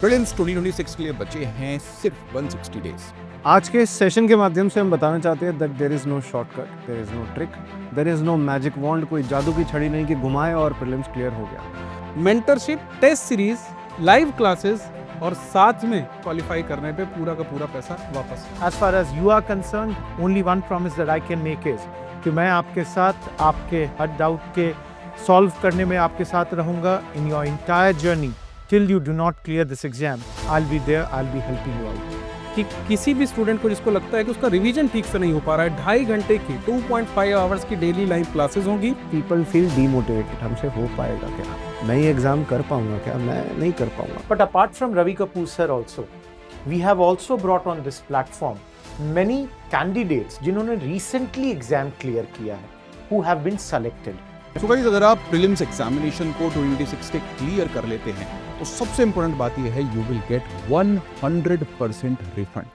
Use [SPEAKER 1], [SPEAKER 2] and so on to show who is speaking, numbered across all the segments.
[SPEAKER 1] Prelims 2026 के लिए बचे हैं सिर्फ 160 डेज।
[SPEAKER 2] आज के इस सेशन के माध्यम से हम बताना चाहते हैं that there is no shortcut, there is no trick, there is no magic wand. कोई जादू की छड़ी नहीं कि घुमाए और प्रीलिम्स क्लियर हो गया।
[SPEAKER 3] Mentorship, test series, live classes और साथ में क्वालिफाई करने पे पूरा का पूरा पैसा वापस।
[SPEAKER 4] As far as you are concerned, only one promise that I can make is कि मैं आपके साथ आपके हर डाउट के सॉल्व करने में आपके साथ रहूंगा in your entire journey till you do not clear this exam. I'll be there, I'll be helping you out.
[SPEAKER 3] कि किसी भी स्टूडेंट को जिसको लगता है कि उसका रिवीजन ठीक से नहीं हो पा रहा है, 2.5 घंटे की 2.5 आवर्स की डेली लाइव क्लासेस होंगी।
[SPEAKER 2] पीपल फील डीमोटिवेटेड, हमसे हो पाएगा क्या, मैं ये एग्जाम कर पाऊंगा क्या, मैं नहीं कर पाऊंगा।
[SPEAKER 4] But apart from Ravi Kapoor sir also, we have also brought on this platform many candidates जिन्होंने recently exam clear किया है, who have been selected.
[SPEAKER 1] So guys, अगर आप प्रीलिम्स एग्जामिनेशन को 2026 के क्लियर कर लेते हैं तो सबसे इंपॉर्टेंट बात यह है you will get 100% refund.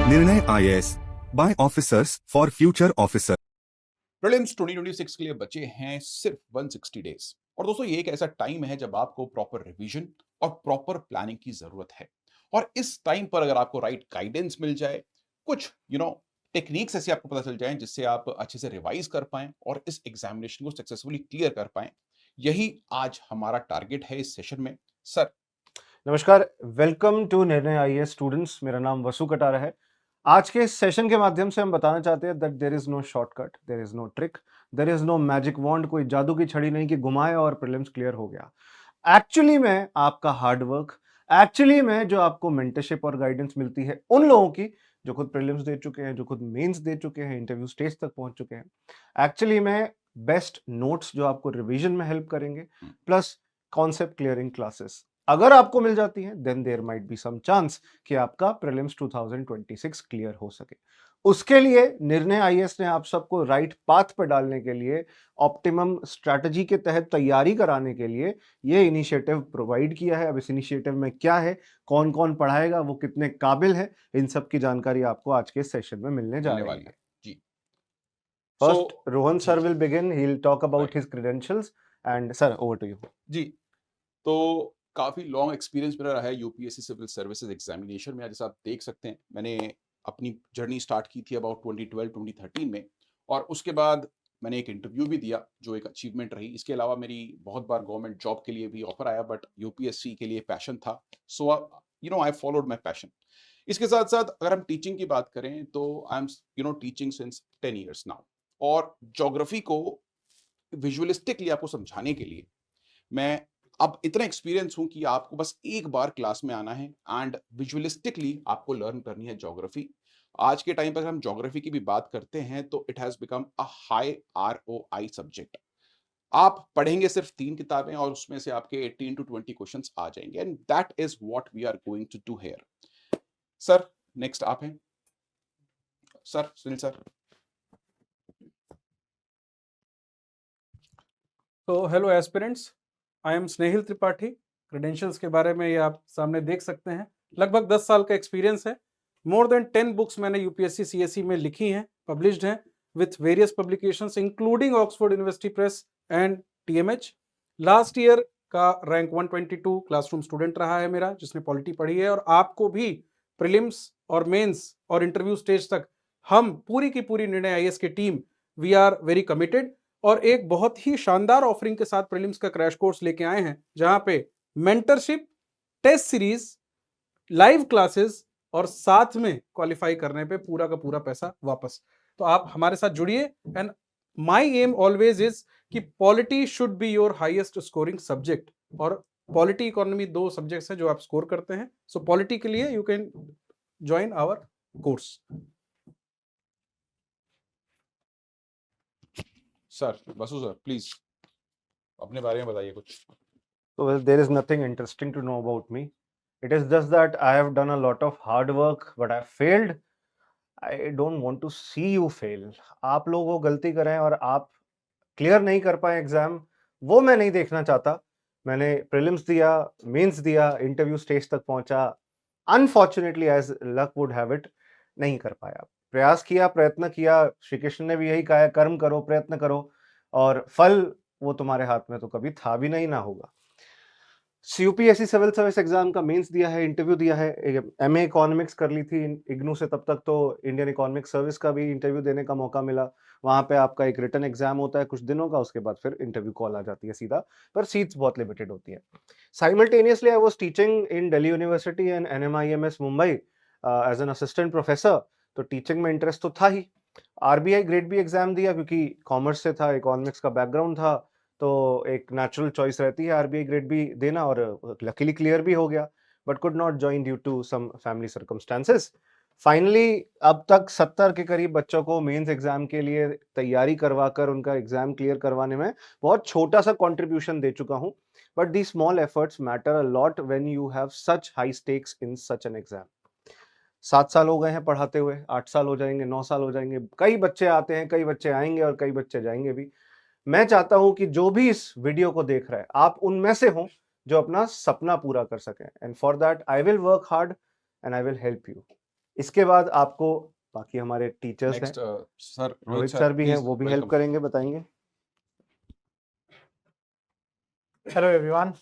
[SPEAKER 5] Nirnay IAS by officers for future officer.
[SPEAKER 1] Prelims 2026 के लिए बचे हैं सिर्फ 160 डेज। और दोस्तों, ये एक ऐसा टाइम है जब आपको प्रॉपर रिवीजन और प्रॉपर प्लानिंग की जरूरत है। और इस टाइम पर अगर आपको राइट गाइडेंस मिल जाए, कुछ टेक्निक्स ऐसे आपको पता चल जाएं जिससे आप अच्छे से रिवाइज कर पाएं और इस एग्जामिनेशन को सक्सेसफुली क्लियर कर पाएं, यही आज हमारा टारगेट है इस सेशन में। सर
[SPEAKER 2] नमस्कार, वेलकम टू निर्णय आईएएस स्टूडेंट्स। मेरा नाम वसु कटारा है। आज के इस सेशन के माध्यम से हम बताना चाहते हैं that there is no shortcut, there is no trick, there is no magic wand. कोई जादू की छड़ी नहीं कि घुमाए और प्रीलिम्स क्लियर हो गया। एक्चुअली में आपका हार्ड वर्क, एक्चुअली में जो आपको मेंटरशिप और गाइडेंस मिलती है उन लोगों की जो खुद प्रीलिम्स दे चुके हैं, जो खुद मेंस दे चुके हैं, इंटरव्यू स्टेज तक पहुंच चुके हैं, एक्चुअली में बेस्ट नोट्स जो आपको रिवीजन में हेल्प करेंगे, प्लस कॉन्सेप्ट क्लियरिंग क्लासेस अगर आपको मिल जाती हैं, then there might be some chance कि आपका प्रीलिम्स 2026 क्लियर हो सके। उसके लिए निर्णय आईएएस ने आप सबको राइट पाथ पर डालने के लिए, ऑप्टिमम स्ट्रैटेजी के तहत तैयारी कराने के लिए ये इनिशिएटिव प्रोवाइड किया है। अब इस इनिशिएटिव में क्या है, कौन कौन पढ़ाएगा, वो कितने काबिल है, इन सब की जानकारी आपको आज के सेशन में मिलने जा रही है।
[SPEAKER 1] जी,
[SPEAKER 2] first Rohan sir will begin, he will talk about his credentials and sir over to you.
[SPEAKER 1] जी, तो काफी लॉन्ग एक्सपीरियंस मेरा रहा है यूपीएससी सिविल सर्विसेज एग्जामिनेशन में। जैसे आप देख सकते हैं, मैंने अपनी जर्नी स्टार्ट की थी अबाउट 2012-2013 में, और उसके बाद मैंने एक इंटरव्यू भी दिया जो एक अचीवमेंट रही। इसके अलावा मेरी बहुत बार गवर्नमेंट जॉब के लिए भी ऑफर आया, बट यूपीएससी के लिए पैशन था, सो आई फॉलोड माई पैशन। इसके साथ साथ अगर हम टीचिंग की बात करें तो I am teaching since 10 years now. और ज्योग्राफी को विजुअलिस्टिकली आपको समझाने के लिए मैं अब इतना एक्सपीरियंस हूं कि आपको बस एक बार क्लास में आना है एंड विजुअलिस्टिकली आपको लर्न करनी है ज्योग्राफी। आज के टाइम पर अगर हम ज्योग्राफी की भी बात करते हैं तो it has become a high ROI subject. आप पढ़ेंगे सिर्फ 3 किताबें और उसमें से आपके 18 टू 20 क्वेश्चंस आ जाएंगे, and that is what we are going to do here. Sir next आप हैं। Sir Sunil sir.
[SPEAKER 3] तो hello aspirants, I am Snehil Tripathi. Credentials के बारे में ये आप सामने देख सकते हैं। लगभग 10 साल का एक्सपीरियंस है। मोर देन 10 बुक्स मैंने यूपीएससी सीएसई में लिखी हैं, पब्लिश्ड हैं with various publications including Oxford university press and TMH. Last year का रैंक 122 क्लासरूम स्टूडेंट रहा है मेरा, जिसने पॉलिटी पढ़ी है। और आपको भी प्रीलिम्स और मेंस और इंटरव्यू स्टेज तक हम पूरी की पूरी निर्णय आईएएस की team we are very committed और एक बहुत ही शानदार ऑफरिंग के साथ प्रीलिम्स का क्रैश कोर्स लेके आए हैं, जहां पे mentorship, test series, live classes और साथ में क्वालिफाई करने पे पूरा का पूरा पैसा वापस। तो आप हमारे साथ जुड़िए। And my aim always is कि polity should be your highest scoring subject, और पॉलिटी इकोनॉमी 2 सब्जेक्ट्स हैं जो आप स्कोर करते हैं। सो पॉलिटी के लिए you can join our course.
[SPEAKER 1] Sir Basu sir please अपने बारे में बताइए कुछ।
[SPEAKER 2] So well, there is nothing interesting to know about me. It is just that I have done a lot of hard work, but I failed. I don't want to see you fail. आप लोग वो गलती करें और आप clear नहीं कर पाए एग्जाम, वो मैं नहीं देखना चाहता। मैंने प्रीलिम्स दिया, मेंस दिया, इंटरव्यू स्टेज तक पहुंचा, unfortunately as luck would have it नहीं कर पाया। प्रयास किया, प्रयत्न किया, श्री कृष्ण ने भी यही कहा है, कर्म करो, प्रयत्न करो और फल वो तुम्हारे हाथ में तो कभी था भी नहीं, ना होगा। यूपीएससी सिविल सर्विस एग्जाम का मेंस दिया है, इंटरव्यू दिया है, एमए इकोनॉमिक्स कर ली थी इग्नू से, तब तक तो इंडियन इकोनॉमिक सर्विस का भी इंटरव्यू देने का मौका मिला। वहाँ पे आपका एक रिटन एग्जाम होता है कुछ दिनों का, उसके बाद फिर इंटरव्यू कॉल आ जाती है सीधा, पर सीट्स बहुत लिमिटेड होती है। Simultaneously I was teaching in Delhi university and NMIMS Mumbai as an assistant professor, तो टीचिंग में इंटरेस्ट तो था ही। आरबीआई ग्रेड बी एग्जाम दिया क्योंकि कॉमर्स से था, इकोनॉमिक्स का बैकग्राउंड था, तो एक नेचुरल चॉइस रहती है आरबीआई ग्रेड बी देना, और लकीली क्लियर भी हो गया, but could not join due to some family circumstances. Finally अब तक 70 के करीब बच्चों को मेंस एग्जाम के लिए तैयारी करवाकर उनका एग्जाम क्लियर करवाने में बहुत छोटा सा कंट्रीब्यूशन दे चुका हूं, but the small efforts matter a lot when you have such high stakes in such an exam. 7 साल हो गए हैं पढ़ाते हुए, 8 साल हो जाएंगे, 9 साल हो जाएंगे, कई बच्चे आते हैं, कई बच्चे आएंगे और कई बच्चे जाएंगे भी। मैं चाहता हूं कि जो भी इस वीडियो को देख रहा है, आप उनमें से हों जो अपना सपना पूरा कर सकें, and for that I will work hard and I will help you. इसके बाद आपको बाकी हमारे टीचर्स हैं,
[SPEAKER 1] नेक्स्ट सर
[SPEAKER 2] रोहित सर भी हैं,
[SPEAKER 1] प्लीज
[SPEAKER 2] वो भी हेल्प
[SPEAKER 1] वेलकम।
[SPEAKER 2] करेंगे, बताएंगे।
[SPEAKER 4] Hello everyone.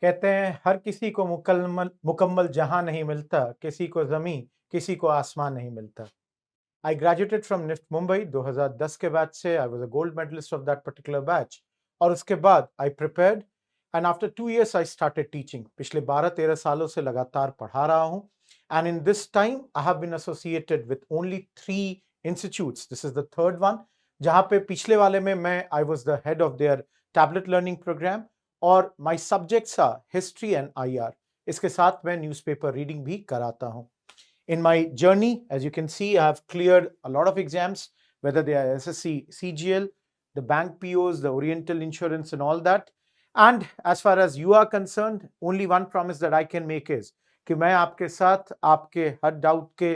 [SPEAKER 4] कहते हैं हर किसी को मुकम्मल मुकम्मल जहां नहीं मिलता, किसी को ज़मीं, किसी को आसमान नहीं मिलता। I graduated from NIFT Mumbai 2010 के बैच से। I was a gold medallist of that particular batch. और उसके बाद I prepared and after 2 years I started teaching. पिछले 12-13 सालों से लगातार पढ़ा रहा हूं। And in this time I have been associated with only 3 institutes. This is the third one, जहां पे पिछले वाले में मैं I was the head of their tablet learning programme, और my subjects our history and IR. इसके साथ मैं न्यूज़पेपर रीडिंग भी कराता हूं। In my journey, as you can see, I have cleared a lot of exams, whether they are SSC, CGL, the bank POs, the Oriental Insurance, and all that. And as far as you are concerned, only one promise that I can make is कि मैं आपके साथ आपके हर doubt के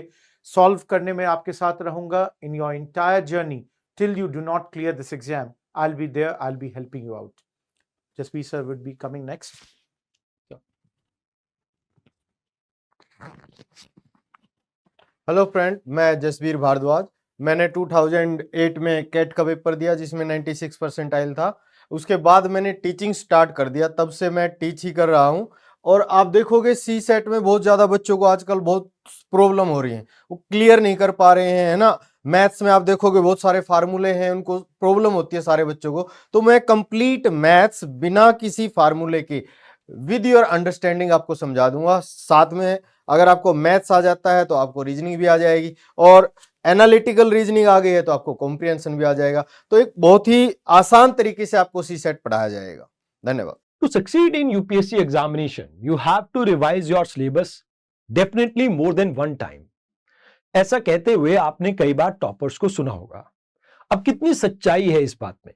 [SPEAKER 4] solve करने में आपके साथ रहूंगा in your entire journey till you do not clear this exam. I'll be there. I'll be helping you out. Jaspreet sir would be coming next.
[SPEAKER 6] Hello friend, मैं जसबीर भारद्वाज। मैंने 2008 में कैट का पेपर दिया जिसमें 96 परसेंटाइल था। उसके बाद मैंने टीचिंग स्टार्ट कर दिया, तब से मैं टीच ही कर रहा हूं। और आप देखोगे सी सेट में बहुत ज़्यादा बच्चों को आजकल बहुत प्रॉब्लम हो रही है, वो क्लियर नहीं कर पा रहे हैं, है ना। मैथ्स में आप देखोगे बहुत सारे फार्मूले हैं, उनको प्रॉब्लम होती है सारे बच्चों को। तो मैं कंप्लीट मैथ्स बिना किसी फार्मूले के विद योर अंडरस्टैंडिंग आपको समझा दूंगा। साथ में अगर आपको मैथ्स आ जाता है तो आपको रीजनिंग भी आ जाएगी, और एनालिटिकल रीजनिंग आ गई है तो आपको कॉम्प्रिहेंशन भी आ जाएगा। तो एक बहुत ही आसान तरीके से आपको सी सेट पढ़ाया जाएगा। धन्यवाद।
[SPEAKER 7] To succeed in UPSC examination, you have to revise your syllabus definitely more than one time. ऐसा कहते हुए आपने कई बार टॉपर्स को सुना होगा। अब कितनी सच्चाई है इस बात में?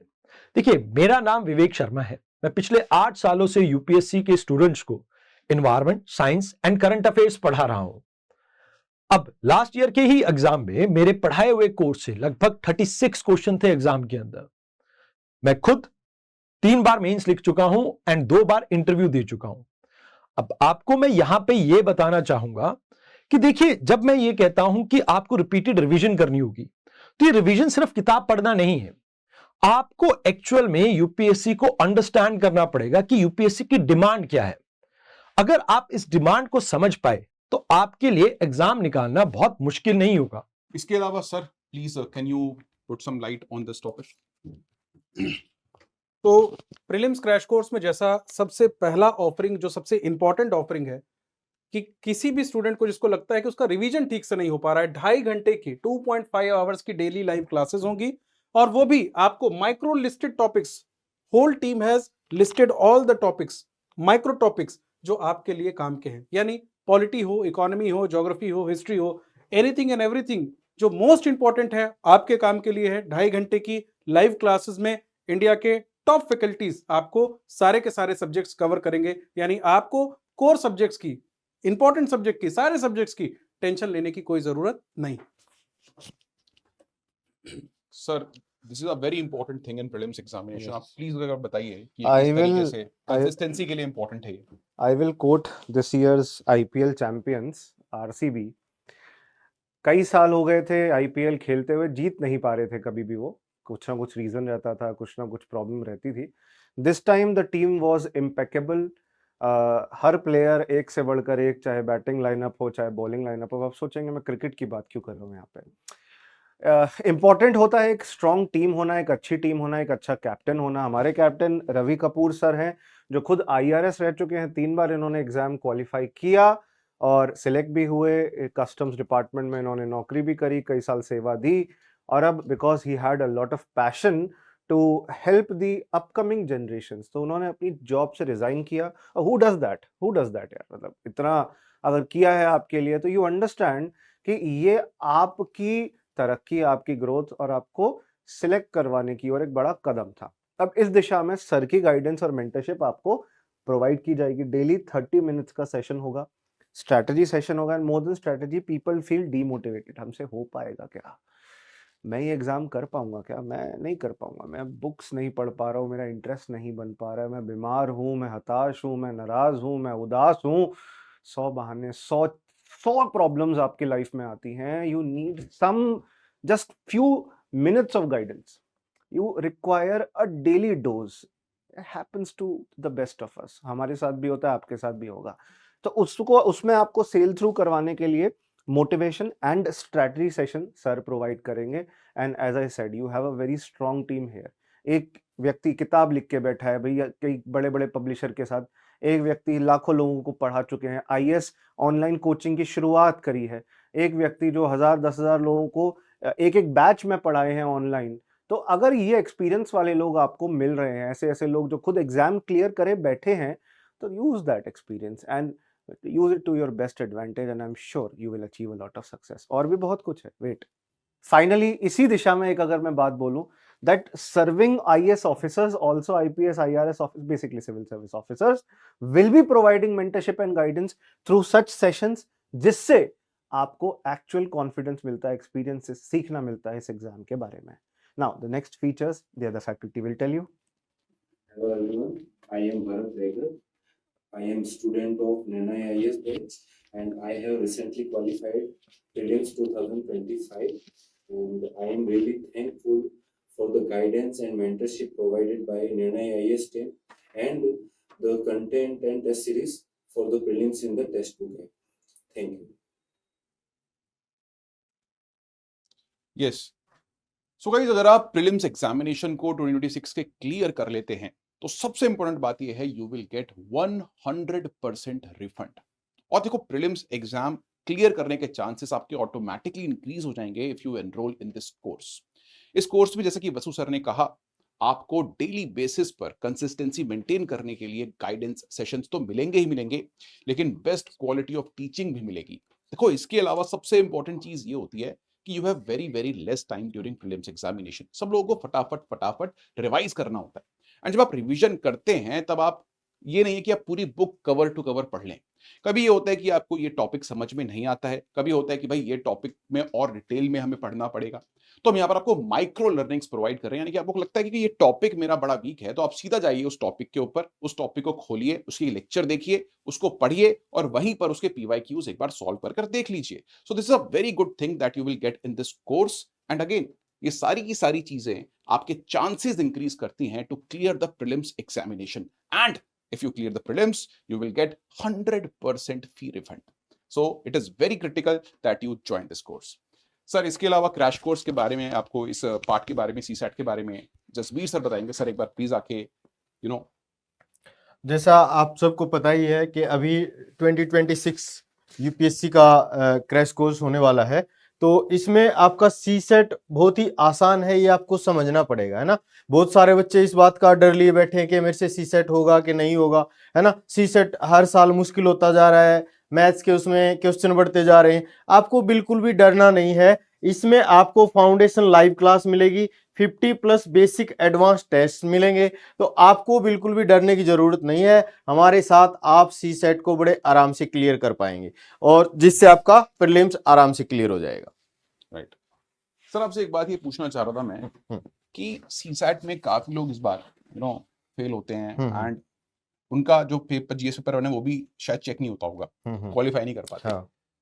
[SPEAKER 7] देखिए, मेरा नाम विवेक शर्मा है। मैं पिछले 8 सालों से यूपीएससी के स्टूडेंट्स को environment, science and current affairs पढ़ा रहा हूं। अब लास्ट ईयर के ही एग्जाम में मेरे पढ़ाए हुए कोर्स से लगभग 36 क्वेश्चन थे एग्जाम के अंदर। मैं खुद 3 बार मेंस लिख चुका हूं एंड 2 बार इंटरव्यू दे चुका हूं। अब आपको मैं यहां पे ये बताना चाहूंगा कि देखिए, जब मैं ये कहता हूं कि आपको रिपीटेड रिवीजन करनी होगी, तो ये रिवीजन सिर्फ किताब पढ़ना नहीं है। आपको एक्चुअल में यूपीएससी को अंडरस्टैंड करना पड़ेगा कि यूपीएससी की डिमांड क्या है। अगर आप इस डिमांड को समझ पाए तो आपके लिए एग्जाम निकालना बहुत मुश्किल नहीं होगा।
[SPEAKER 1] इसके अलावा sir please can you put some light on this topic?
[SPEAKER 3] तो प्रीलिम्स क्रैश कोर्स में जैसा सबसे पहला ऑफरिंग, जो सबसे इंपॉर्टेंट ऑफरिंग है, कि किसी भी स्टूडेंट को जिसको लगता है कि उसका रिवीजन ठीक से नहीं हो पा रहा है, 2.5 घंटे की 2.5 आवर्स की डेली लाइव क्लासेस होंगी, और वो भी आपको micro listed topics. Whole team has listed all the topics, micro topics जो आपके लिए काम के हैं, यानी पॉलिटी हो, इकोनॉमी हो, ज्योग्राफी हो, हिस्ट्री हो, एनीथिंग एंड एवरीथिंग जो मोस्ट इंपॉर्टेंट है आपके काम के लिए है। 2.5 घंटे की लाइव क्लासेस में इंडिया के टॉप फैकल्टीज आपको सारे के सारे सब्जेक्ट्स कवर करेंगे, यानी आपको कोर सब्जेक्ट्स की, इंपॉर्टेंट सब्जेक्ट की, सारे सब्जेक्ट्स की टेंशन लेने की कोई जरूरत नहीं।
[SPEAKER 1] Sir this is a very important thing in prelims examination. आप प्लीज अगर बताइए कि
[SPEAKER 2] I
[SPEAKER 1] किस तरीके
[SPEAKER 2] will-
[SPEAKER 1] से कंसिस्टेंसी के लिए इंपॉर्टेंट है ये।
[SPEAKER 2] I will quote this year's IPL champions RCB। कई साल हो गए थे आईपीएल खेलते हुए, जीत नहीं पा रहे थे कभी भी वो, कुछ ना कुछ रीज़न रहता था, कुछ ना कुछ प्रॉब्लम रहती थी। This time the team was impeccable. Her player एक से बढ़कर एक, चाहे बैटिंग लाइनअप हो, चाहे बॉलिंग लाइनअप हो। आप सोचेंगे मैं क्रिकेट की बात क्यों कर रहा हूँ यहाँ पे? इम्पॉर्टेंट होता है एक स्ट्रॉन्ग टीम होना, एक अच्छी टीम होना, एक अच्छा कैप्टन होना। हमारे कैप्टन रवि कपूर सर हैं, जो खुद IRS रह चुके हैं, 3 बार इन्होंने एग्ज़ाम क्वालिफ़ाई किया और सिलेक्ट भी हुए। कस्टम्स डिपार्टमेंट में इन्होंने नौकरी भी करी, कई साल सेवा दी और अब because he had a lot of passion to help the upcoming generations, तो उन्होंने अपनी जॉब से रिज़ाइन किया। Who does that? Who does that यार? मतलब इतना अगर किया है आपके लिए, तो यू अंडरस्टैंड कि ये आपकी तरक्की, आपकी ग्रोथ और आपको सिलेक्ट करवाने की ओर एक बड़ा कदम था। अब इस दिशा में सर की गाइडेंस और मेंटरशिप आपको प्रोवाइड की जाएगी। डेली 30 मिनट्स का सेशन होगा, स्ट्रैटेजी सेशन होगा and more than strategy, people feel demotivated. हमसे हो पाएगा क्या? मैं ये एग्ज़ाम कर पाऊँगा क्या? मैं नहीं कर पाऊँगा, मैं बुक्स नहीं पढ़ पा रहा हूँ, मेरा इंटरेस्ट नहीं बन पा रहा है, मैं बीमार हूँ, मैं हताश हूँ, मैं नाराज़ हूँ, मैं उदास हूँ। 100 बहाने, 100 प्रॉब्लम्स आपकी लाइफ में आती हैं। You need some just few minutes of guidance. You require a daily dose. Happens to the best of us. हमारे साथ भी होता है, आपके साथ भी होगा। तो उसको, उसमें आपको सेल थ्रू करवाने के लिए motivation and strategy session sir provide करेंगे। And as I said, you have a very strong team here. एक व्यक्ति किताब लिख के बैठा है भैया, कई बड़े बड़े पब्लिशर के साथ। एक व्यक्ति लाखों लोगों को पढ़ा चुके हैं, IAS ऑनलाइन कोचिंग की शुरुआत करी है। एक व्यक्ति जो 1000 10,000 लोगों को एक एक बैच में पढ़ाए हैं ऑनलाइन। तो अगर ये एक्सपीरियंस वाले लोग आपको मिल रहे हैं, ऐसे ऐसे लोग जो खुद एग्जाम क्लियर करे बैठे हैं, तो use that experience and use it to your best advantage and I am sure you will achieve a lot of success. और भी बहुत कुछ है, वेट। फाइनली इसी दिशा में एक अगर मैं बात बोलूं, that serving IAS officers, also IPS, IRS officers, basically civil service officers, will be providing mentorship and guidance through such sessions, जिससे आपको actual confidence मिलता है, experience से सीखना मिलता है इस एग्जाम के बारे में। Now the next features the other faculty will tell you.
[SPEAKER 8] Hello everyone, I am Bharat Regar. I am student of Nirnay IAS batch and I have recently qualified prelims 2025 and I am really thankful for the guidance and mentorship provided by Nirnay IAS team and the content and test series for the prelims in the test book. Thank you.
[SPEAKER 1] Yes. So guys, अगर आप prelims examination को 2026 के clear कर लेते हैं, तो सबसे important बात यह है, यू विल गेट 100% रिफंड। और देखो, प्रीलिम्स एग्जाम क्लियर करने के चांसेस आपके ऑटोमेटिकली इंक्रीज हो जाएंगे if you enrol in this course. इस कोर्स में, जैसे कि वसु सर ने कहा, आपको डेली बेसिस पर कंसिस्टेंसी मेंटेन करने के लिए गाइडेंस सेशंस तो मिलेंगे ही मिलेंगे, लेकिन बेस्ट क्वालिटी ऑफ टीचिंग भी मिलेगी। देखो, इसके अलावा सबसे इंपॉर्टेंट चीज ये होती है कि you have very very less time during prelims examination. सब लोगों को फटाफट रिवाइज करना होता है, एंड जब आप रिवीजन करते हैं, तब आप, ये नहीं है कि आप पूरी बुक कवर टू कवर पढ़ लें। कभी ये होता है कि आपको ये टॉपिक समझ में नहीं आता है, कभी होता है कि भाई ये टॉपिक में और डिटेल में हमें पढ़ना पड़ेगा। तो हम यहाँ पर आपको माइक्रो लर्निंग्स प्रोवाइड कर रहे हैं, यानी कि आपको लगता है कि ये टॉपिक मेरा बड़ा वीक है, तो आप सीधा जाइए उस टॉपिक के ऊपर, उस टॉपिक को खोलिए, उसकी लेक्चर देखिए, उसको पढ़िए और वहीं पर उसके PYQs एक बार सॉल्व कर देख लीजिए। So this is a very good thing that you will get in this course. And again, ये सारी की सारी चीजें आपके चांसेस इंक्रीज करती हैं to clear the prelims examination. And if you clear the prelims, you will get 100% fee refund. So it is very critical that you join this course. Sir, इसके अलावा क्रैश कोर्स के बारे में, आपको इस part के बारे में, CSAT के बारे में जसबीर सर बताएंगे। सर, एक बार प्लीज आके
[SPEAKER 6] जैसा आप सबको पता ही है कि अभी 2026 यूपीएससी का क्रैश कोर्स होने वाला है, तो इसमें आपका CSET बहुत ही आसान है, ये आपको समझना पड़ेगा, है ना। बहुत सारे बच्चे इस बात का डर लिए बैठे हैं कि मेरे से CSET होगा कि नहीं होगा, है ना। CSET हर साल मुश्किल होता जा रहा है, मैथ्स के उसमें क्वेश्चन बढ़ते जा रहे हैं। आपको बिल्कुल भी डरना नहीं है। इसमें आपको फाउंडेशन लाइव क्लास मिलेगी, 50+ बेसिक एडवांस टेस्ट मिलेंगे, तो आपको बिल्कुल भी डरने की जरूरत नहीं है। हमारे साथ आप CSET को बड़े आराम से क्लियर कर पाएंगे और जिससे आपका प्रीलिम्स आराम से क्लियर हो जाएगा।
[SPEAKER 1] राइट। सर, आपसे एक बात ये पूछना चाह रहा था मैं कि CSAT में काफी लोग इस बार फेल होते हैं एंड उनका जो पेपर, GS पेपर है, वो भी शायद चेक नहीं होता होगा, क्वालिफाई नहीं कर पाते।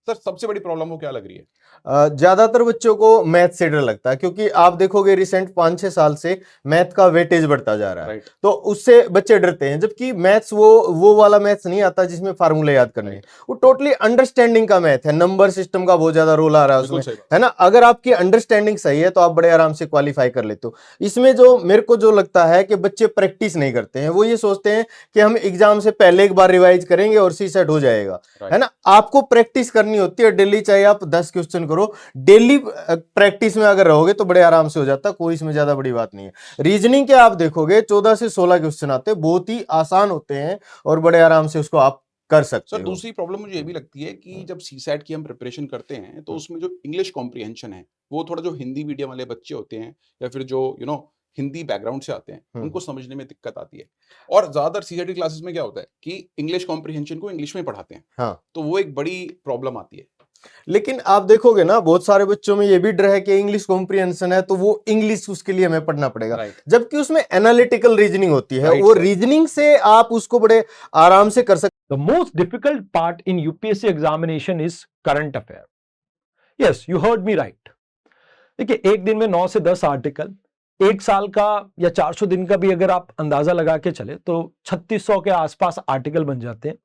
[SPEAKER 1] सर सबसे बड़ी प्रॉब्लम वो क्या लग रही है?
[SPEAKER 6] ज्यादातर बच्चों को मैथ से डर लगता है, क्योंकि आप देखोगे रिसेंट 5-6 साल से मैथ का वेटेज बढ़ता जा रहा है,
[SPEAKER 1] राइट।
[SPEAKER 6] तो उससे बच्चे डरते हैं। जबकि मैथ्स वो वाला मैथ्स नहीं आता जिसमें फार्मूले याद करने हैं, वो टोटली अंडरस्टैंडिंग का मैथ है। नंबर सिस्टम का बहुत ज्यादा रोल आ रहा है
[SPEAKER 1] बिल्कुल
[SPEAKER 6] उसमें,
[SPEAKER 1] सही बात।
[SPEAKER 6] है ना। अगर आपकी अंडरस्टैंडिंग सही है तो आप बड़े आराम से क्वालिफाई कर लेते हो। इसमें जो मेरे को जो लगता है कि बच्चे प्रैक्टिस नहीं करते हैं, वो ये सोचते हैं कि हम एग्जाम से पहले एक बार रिवाइज करेंगे और सी सेट हो जाएगा, है ना। आपको प्रैक्टिस करनी होती है डेली, चाहे आप 10 क्वेश्चन करो डेली। प्रैक्टिस में अगर रहोगे तो बड़े आराम से हो जाता, कोई इसमें ज्यादा बड़ी बात नहीं है। रीजनिंग के आप देखोगे 14 से 16 क्वेश्चन आते हैं, बहुत ही आसान होते हैं और बड़े आराम से उसको आप कर सकते
[SPEAKER 1] सर
[SPEAKER 6] हो।
[SPEAKER 1] दूसरी प्रॉब्लम मुझे ये भी लगती है कि जब सीसैट की हम प्रिपरेशन करते हैं तो उसमें जो इंग्लिश कॉम्प्रिहेंशन है वो थोड़ा, जो हिंदी मीडियम वाले बच्चे होते हैं या फिर जो हिंदी बैकग्राउंड से आते हैं, उनको समझने में दिक्कत आती है। और ज्यादातर सीसैट क्लासेस में क्या होता है कि इंग्लिश कॉम्प्रिहेंशन को इंग्लिश में पढ़ाते हैं,
[SPEAKER 6] हाँ,
[SPEAKER 1] तो वो एक बड़ी प्रॉब्लम आती है।
[SPEAKER 6] लेकिन आप देखोगे ना, बहुत सारे बच्चों में ये भी डर है कि इंग्लिश कॉम्प्रिहेंशन है तो वो इंग्लिश उसके लिए हमें पढ़ना पड़ेगा,
[SPEAKER 1] राइट।
[SPEAKER 6] जबकि उसमें एनालिटिकल रीजनिंग होती है।
[SPEAKER 1] राइट
[SPEAKER 6] वो
[SPEAKER 1] सर।
[SPEAKER 6] रीजनिंग से आप उसको बड़े आराम से कर सकते।
[SPEAKER 7] The most difficult part in UPSC examination is current affair. Yes, you heard me right. देखिए, एक दिन में 9 से 10 आर्टिकल, एक साल का या 400 दिन का भी अगर आप अंदाजा लगा के चले तो 3600 के आसपास आर्टिकल बन जाते हैं।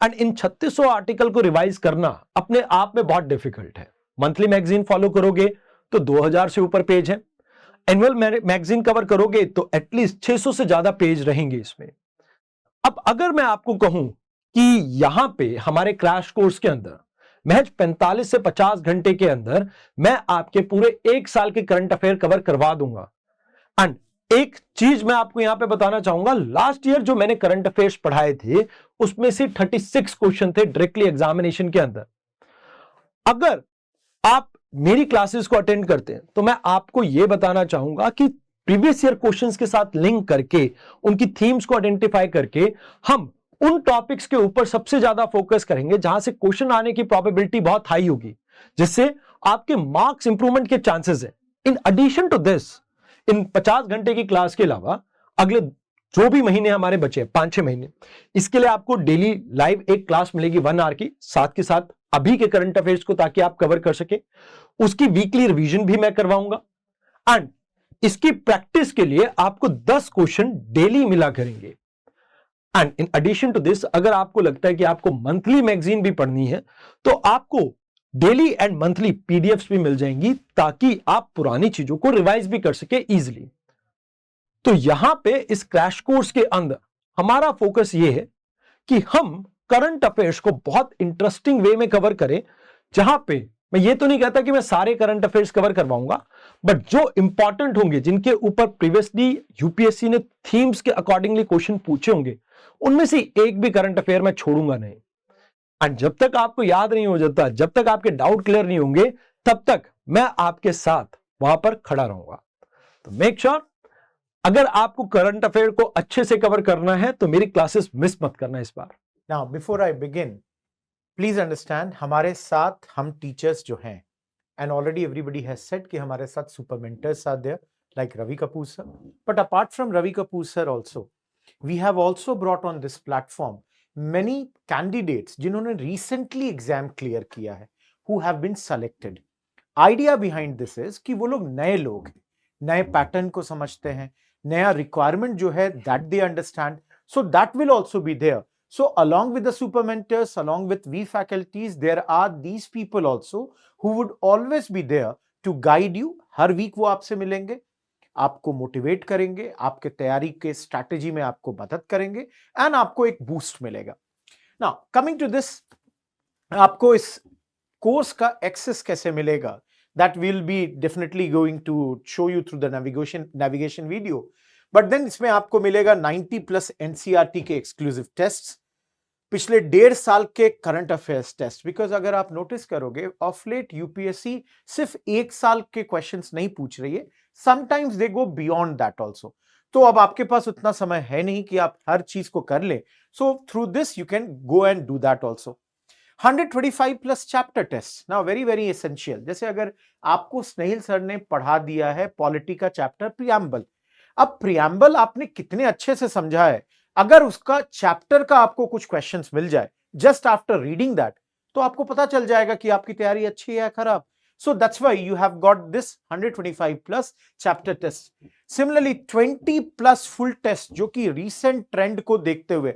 [SPEAKER 7] एंड इन 3600 आर्टिकल को रिवाइज करना अपने आप में बहुत डिफिकल्ट है। मंथली मैगजीन फॉलो करोगे तो 2000 से ऊपर पेज है, एनुअल मैगजीन कवर करोगे तो एटलीस्ट 600 से ज्यादा पेज रहेंगे इसमें। अब अगर मैं आपको कहूं कि यहां पे हमारे क्रैश कोर्स के अंदर महज 45 से 50 घंटे के अंदर मैं आपके पूरे एक साल के करंट अफेयर कवर करवा दूंगा। एंड एक चीज मैं आपको यहां पे बताना चाहूंगा, लास्ट ईयर जो मैंने करंट अफेयर्स पढ़ाए थे उसमें से 36 क्वेश्चन थे डायरेक्टली एग्जामिनेशन के अंदर। अगर आप मेरी क्लासेस को अटेंड करते हैं तो मैं आपको यह बताना चाहूंगा कि प्रीवियस ईयर क्वेश्चंस के साथ लिंक करके, उनकी थीम्स को आइडेंटिफाई करके हम उन टॉपिक्स के ऊपर सबसे ज्यादा फोकस करेंगे जहां से क्वेश्चन आने की प्रोबेबिलिटी बहुत हाई होगी, जिससे आपके मार्क्स इंप्रूवमेंट के चांसेस हैं। इन एडिशन टू दिस, इन 50 घंटे की क्लास के अलावा अगले जो भी महीने हमारे बचे 5-6 महीने, इसके लिए आपको डेली लाइव एक क्लास मिलेगी 1 आवर की, साथ के साथ अभी के करंट अफेयर्स को ताकि आप कवर कर सके। उसकी वीकली रिवीजन भी मैं करवाऊंगा एंड इसकी प्रैक्टिस के लिए आपको 10 क्वेश्चन डेली मिला करेंगे। And in addition to this, अगर आपको लगता है कि आपको मंथली मैगजीन भी पढ़नी है तो आपको डेली एंड मंथली पीडीएफ्स भी मिल जाएंगी ताकि आप पुरानी चीजों को रिवाइज भी कर सके इजीली। तो यहां पे इस क्रैश कोर्स के अंदर हमारा फोकस यह है कि हम करंट अफेयर्स को बहुत इंटरेस्टिंग वे में कवर करें, जहां पे मैं ये तो नहीं कहता कि मैं सारे करंट अफेयर्स कवर करवाऊंगा, बट जो इंपॉर्टेंट होंगे, जिनके ऊपर प्रीवियसली यूपीएससी ने थीम्स के अकॉर्डिंगली क्वेश्चन पूछे होंगे, उनमें से एक भी करंट अफेयर मैं छोड़ूंगा नहीं। एंड जब तक आपको याद नहीं हो जाता, जब तक आपके डाउट क्लियर नहीं होंगे, तब तक मैं आपके साथ वहां पर खड़ा रहूंगा। तो मेक श्योर, अगर आपको करंट अफेयर को अच्छे से कवर करना है तो मेरी क्लासेस मिस मत करना इस बार।
[SPEAKER 4] Now, before I begin, please understand, हमारे साथ हम टीचर्स जो हैं, and already everybody has said कि हमारे साथ super mentors are there, like Ravi Kapoor sir. But apart from Ravi Kapoor sir also, we have also brought on this platform many candidates जिन्होंने recently exam clear किया है, who have been selected. Idea behind this is कि वो लोग नए लोग हैं, नए पैटर्न को समझते हैं, नया रिक्वायरमेंट जो है that they understand, so that will also be there. So along with the super mentors, along with we faculties, there are these people also who would always be there to guide you. हर week वो आपसे मिलेंगे, आपको motivate करेंगे, आपके तैयारी के strategy में आपको मदद करेंगे एंड आपको एक बूस्ट मिलेगा। नाउ कमिंग टू दिस, आपको इस कोर्स का एक्सेस कैसे मिलेगा, that will be definitely going to show you through the navigation video. But then इसमें आपको मिलेगा 90+ एनसीईआरटी के एक्सक्लूसिव टेस्ट, पिछले 1.5 साल के करंट अफेयर्स टेस्ट। बिकॉज अगर आप नोटिस करोगे, ऑफ लेट यूपीएससी सिर्फ 1 साल के क्वेश्चंस नहीं पूछ रही है, sometimes they go beyond that also. तो अब आपके पास उतना समय है नहीं कि आप हर चीज को कर ले, so through this you can go and do that also. 125+ chapter test, now very very essential. जैसे अगर आपको स्नेहिल सर ने पढ़ा दिया है पॉलिटी का चैप्टर प्रियम्बल, अब प्रियम्बल आपने कितने अच्छे से समझा है, अगर उसका चैप्टर का आपको कुछ क्वेश्चंस मिल जाए जस्ट आफ्टर रीडिंग दैट, तो आपको पता चल जाएगा कि आपकी तैयारी अच्छी है या खराब. So that's why you have got this 125 plus chapter test. Similarly 20 plus full test जो कि recent trend को देखते हुए.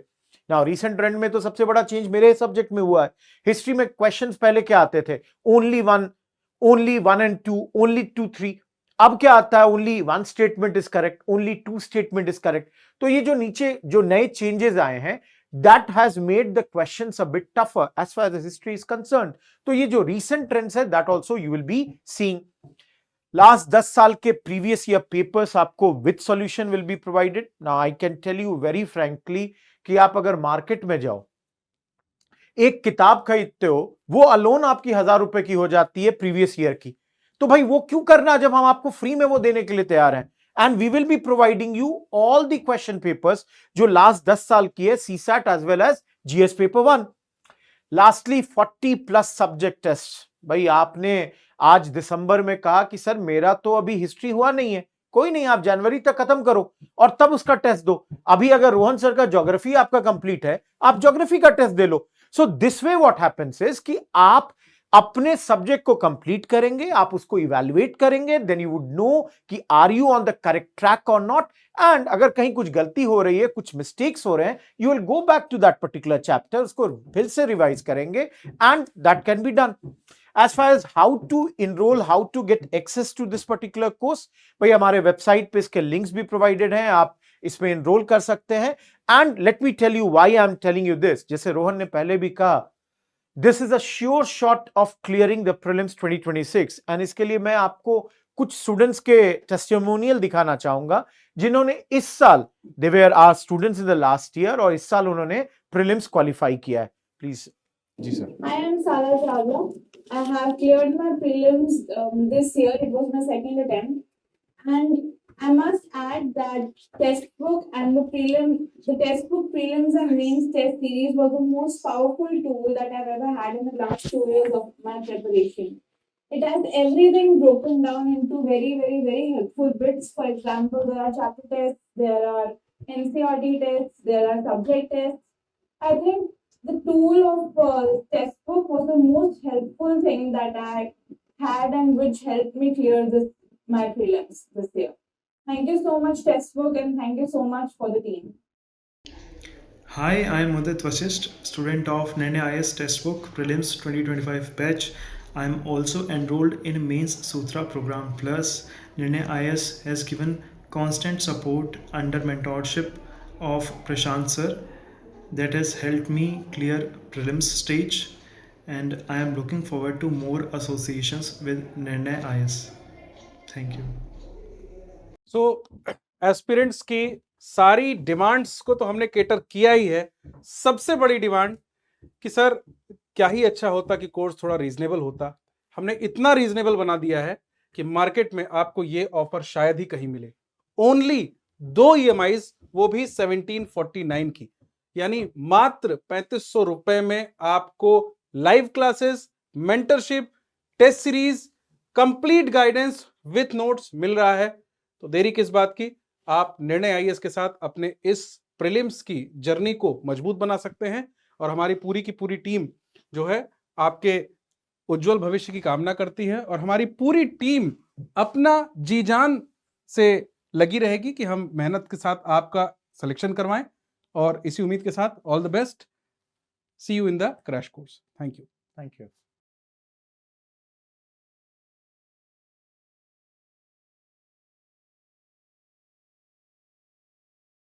[SPEAKER 4] Now recent trend में तो सबसे बड़ा चेंज मेरे सब्जेक्ट में हुआ है. हिस्ट्री में क्वेश्चंस पहले क्या आते थे? only 1 and 2, only 2 3. अब क्या आता है? only 1 statement is correct, only 2 statement is correct. तो ये जो नीचे जो नए चेंजेस आए हैं, that has made the questions a bit tougher as far as history is concerned. तो ये जो recent trends है, that also you will be seeing. Last 10 साल के previous year papers आपको with solution will be provided. Now I can tell you very frankly कि आप अगर मार्केट में जाओ, एक किताब खरीदते हो, वो अलोन आपकी 1000 रुपए की हो जाती है प्रीवियस ईयर की. तो भाई वो क्यों करना जब हम आपको फ्री में वो देने के लिए तैयार हैं. And we will be providing you all the question papers जो लास्ट 10 साल की है, CSAT as well as GS paper 1. Lastly 40 plus subject tests. भाई आपने आज दिसंबर में कहा कि सर मेरा तो अभी हिस्ट्री हुआ नहीं है. कोई नहीं, आप जनवरी तक खत्म करो और तब उसका टेस्ट दो. अभी अगर रोहन सर का ज्योग्राफी आपका कंप्लीट है, आप ज्योग्राफी का टेस्ट दे लो. So this way what happens is कि आप अपने सब्जेक्ट को कंप्लीट करेंगे, आप उसको इवैल्यूएट करेंगे, देन यू वुड नो कि are you on the correct track और नॉट. एंड अगर कहीं कुछ गलती हो रही है, कुछ मिस्टेक्स हो रहे हैं, you will go back to that particular chapter, उसको फिर से रिवाइज करेंगे and that can be done. As far as how to enroll, how to get access to this particular course, भाई हमारे वेबसाइट पे इसके लिंक्स भी प्रोवाइडेड हैं, आप इसमें एनरोल कर सकते हैं. And let me tell you why I am telling you this. जैसे रोहन ने पहले भी कहा, this is a sure shot of clearing the prelims 2026. एंड इसके लिए मैं आपको कुछ स्टूडेंट्स के टेस्टिमोनियल दिखाना चाहूंगा जिन्होंने इस साल, they were our students in the last year, और इस साल उन्होंने प्रीलिम्स क्वालिफाई किया है. प्लीज जी sir.
[SPEAKER 9] I am Sara Chawla. I have cleared my prelims this year. It was my second attempt. And I must add that textbook and the textbook prelims and mains test series was the most powerful tool that I've ever had in the last 2 years of my preparation. It has everything broken down into very, very, very helpful bits. For example, there are chapter tests, there are NCERT tests, there are subject tests. I think the tool of textbook was the most helpful thing that I had and which helped me clear my prelims this year. Thank you so much textbook, and thank you so much for the team.
[SPEAKER 10] Hi, I am Udit Vasisht, student of Nene IS Textbook Prelims 2025 batch. I am also enrolled in Mains Sutra program. Plus, Nene IS has given constant support under mentorship of Prashant sir. That has helped me clear prelims stage, and I am looking forward to more associations with Nirnay IS. Thank you.
[SPEAKER 3] So aspirants की सारी demands को तो हमने cater किया ही है. सबसे बड़ी demand कि सर क्या ही अच्छा होता कि कोर्स थोड़ा रीजनेबल होता. हमने इतना रीजनेबल बना दिया है कि मार्केट में आपको ये ऑफर शायद ही कहीं मिले. ओनली 2 EMIs, वो भी 1749 की, यानी मात्र 3500 रुपए में आपको live classes, mentorship, test series, complete guidance with notes मिल रहा है. तो देरी किस बात की, आप निर्णय आईएएस के साथ अपने इस प्रीलिम्स की जर्नी को मजबूत बना सकते हैं. और हमारी पूरी की पूरी टीम जो है आपके उज्जवल भविष्य की कामना करती है, और हमारी पूरी टीम अपना जी जान से लगी रहेगी कि हम मेहनत के साथ आपका सिलेक्शन करवाएं. और इसी उम्मीद के साथ all the best. See you in the crash course. Thank you.
[SPEAKER 2] Thank you.